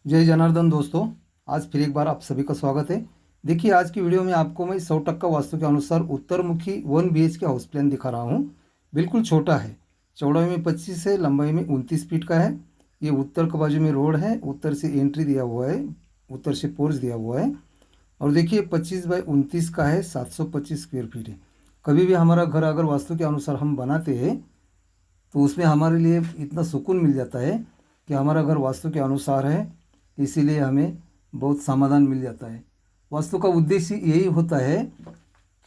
जय जनार्दन दोस्तों। आज फिर एक बार आप सभी का स्वागत है। देखिए, आज की वीडियो में आपको मैं 100% वास्तु के अनुसार उत्तरमुखी 1 BHK हाउस प्लान दिखा रहा हूँ। बिल्कुल छोटा है, चौड़ाई में 25 है, लंबाई में 29 फीट का है। ये उत्तर के बाजू में रोड है, उत्तर से एंट्री दिया हुआ है, उत्तर से पोर्च दिया हुआ है। और देखिए 25 बाई 29 का है, 725 स्क्वायर फीट है। कभी भी हमारा घर अगर वास्तु के अनुसार हम बनाते हैं तो उसमें हमारे लिए इतना सुकून मिल जाता है कि हमारा घर वास्तु के अनुसार है, इसीलिए हमें बहुत समाधान मिल जाता है। वास्तु का उद्देश्य यही होता है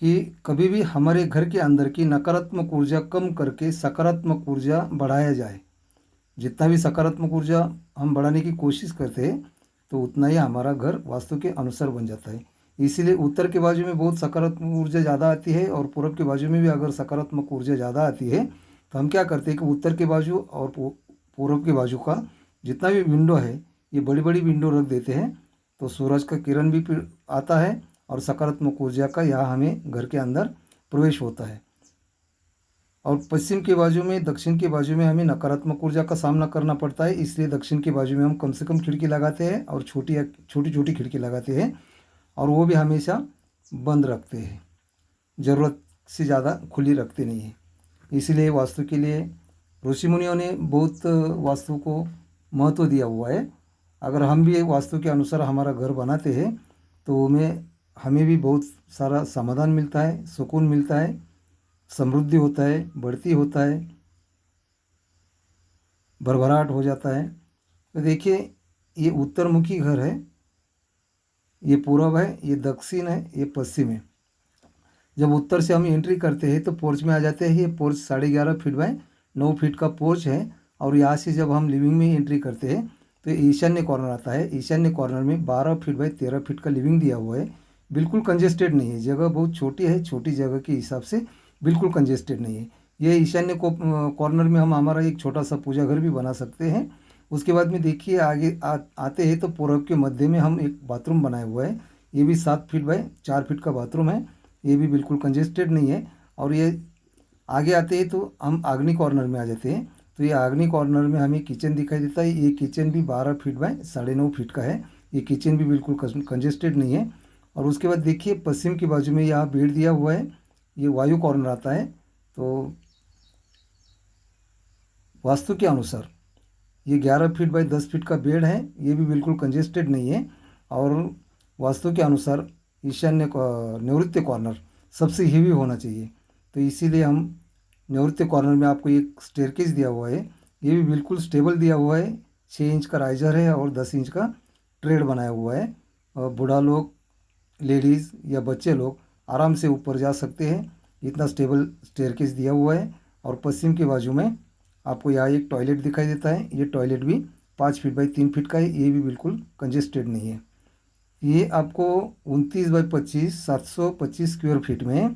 कि कभी भी हमारे घर के अंदर की नकारात्मक ऊर्जा कम करके सकारात्मक ऊर्जा बढ़ाया जाए। जितना भी सकारात्मक ऊर्जा हम बढ़ाने की कोशिश करते हैं तो उतना ही हमारा घर वास्तु के अनुसार बन जाता है। इसीलिए उत्तर के बाजू में बहुत सकारात्मक ऊर्जा ज़्यादा आती है और पूर्व के बाजू में भी अगर सकारात्मक ऊर्जा ज़्यादा आती है तो हम क्या करते हैं कि उत्तर के बाजू और पूर्व के बाजू का जितना भी विंडो है, ये बड़ी बड़ी विंडो रख देते हैं तो सूरज का किरण भी फिर आता है और सकारात्मक ऊर्जा का यहाँ हमें घर के अंदर प्रवेश होता है। और पश्चिम के बाजू में, दक्षिण के बाजू में हमें नकारात्मक ऊर्जा का सामना करना पड़ता है, इसलिए दक्षिण के बाजू में हम कम से कम खिड़की लगाते हैं और छोटी छोटी खिड़की लगाते हैं और वो भी हमेशा बंद रखते हैं, ज़रूरत से ज़्यादा खुली रखते नहीं हैं। इसीलिए वास्तु के लिए ऋषि मुनियों ने बहुत वास्तु को महत्व दिया हुआ है। अगर हम भी वास्तु के अनुसार हमारा घर बनाते हैं तो हमें भी बहुत सारा समाधान मिलता है, सुकून मिलता है, समृद्धि होता है, बढ़ती होता है, भरभराट हो जाता है। तो देखिए, ये उत्तरमुखी घर है, ये पूर्व है, ये दक्षिण है, ये पश्चिम है। जब उत्तर से हम एंट्री करते हैं तो पोर्च में आ जाते हैं। ये पोर्च 11.5 फीट बाय 9 फीट का पोर्च है। और यहाँ से जब हम लिविंग में एंट्री करते हैं तो ईशान्य कॉर्नर आता है। ईशान्य कॉर्नर में 12 फीट बाय 13 फीट का लिविंग दिया हुआ है। बिल्कुल कंजेस्टेड नहीं है, जगह बहुत छोटी है, छोटी जगह के हिसाब से बिल्कुल कंजेस्टेड नहीं है। ये ईशान्य कॉर्नर में हम हमारा एक छोटा सा पूजा घर भी बना सकते हैं। उसके बाद में देखिए आगे आते हैं तो पूर्व के मध्य में हम एक बाथरूम बनाए हुआ है। ये भी 7 फीट बाय 4 फीट का बाथरूम है। ये भी बिल्कुल कंजेस्टेड नहीं है। और ये आगे आते हैं तो हम आग्नि कॉर्नर में आ जाते हैं। तो ये आग्नि कॉर्नर में हमें किचन दिखाई देता है। ये किचन भी 12 फीट बाय 9.5 फीट का है। ये किचन भी बिल्कुल कंजेस्टेड नहीं है। और उसके बाद देखिए पश्चिम की बाजू में यहाँ बेड दिया हुआ है, ये वायु कॉर्नर आता है। तो वास्तु के अनुसार ये 11 फीट बाय 10 फीट का बेड है, ये भी बिल्कुल कंजेस्टेड नहीं है। और वास्तु के अनुसार ईशान्य नैऋत्य कॉर्नर सबसे हेवी होना चाहिए। तो इसीलिए हम नैऋत्य कॉर्नर में आपको एक स्टेयरकेस दिया हुआ है। ये भी बिल्कुल स्टेबल दिया हुआ है। 6 इंच का राइजर है और 10 इंच का ट्रेड बनाया हुआ है। और बूढ़ा लोग, लेडीज़ या बच्चे लोग आराम से ऊपर जा सकते हैं, इतना स्टेबल स्टेयरकेस दिया हुआ है। और पश्चिम के बाजू में आपको यहाँ एक टॉयलेट दिखाई देता है। ये टॉयलेट भी 5 फीट बाई 3 फीट का है, ये भी बिल्कुल कंजेस्टेड नहीं है। ये आपको 29 बाई 25 725 स्क्वायर फीट में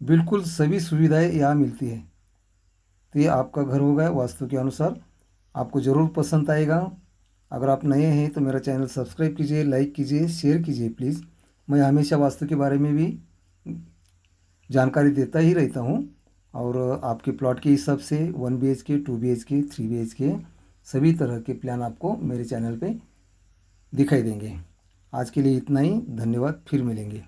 बिल्कुल सभी सुविधाएं यहाँ मिलती है। तो ये आपका घर होगा वास्तु के अनुसार, आपको ज़रूर पसंद आएगा। अगर आप नए हैं तो मेरा चैनल सब्सक्राइब कीजिए, लाइक कीजिए, शेयर कीजिए प्लीज़। मैं हमेशा वास्तु के बारे में भी जानकारी देता ही रहता हूँ। और आपके प्लॉट के हिसाब से 1 BHK 2 BHK 3 BHK सभी तरह के प्लान आपको मेरे चैनल पे दिखाई देंगे। आज के लिए इतना ही, धन्यवाद, फिर मिलेंगे।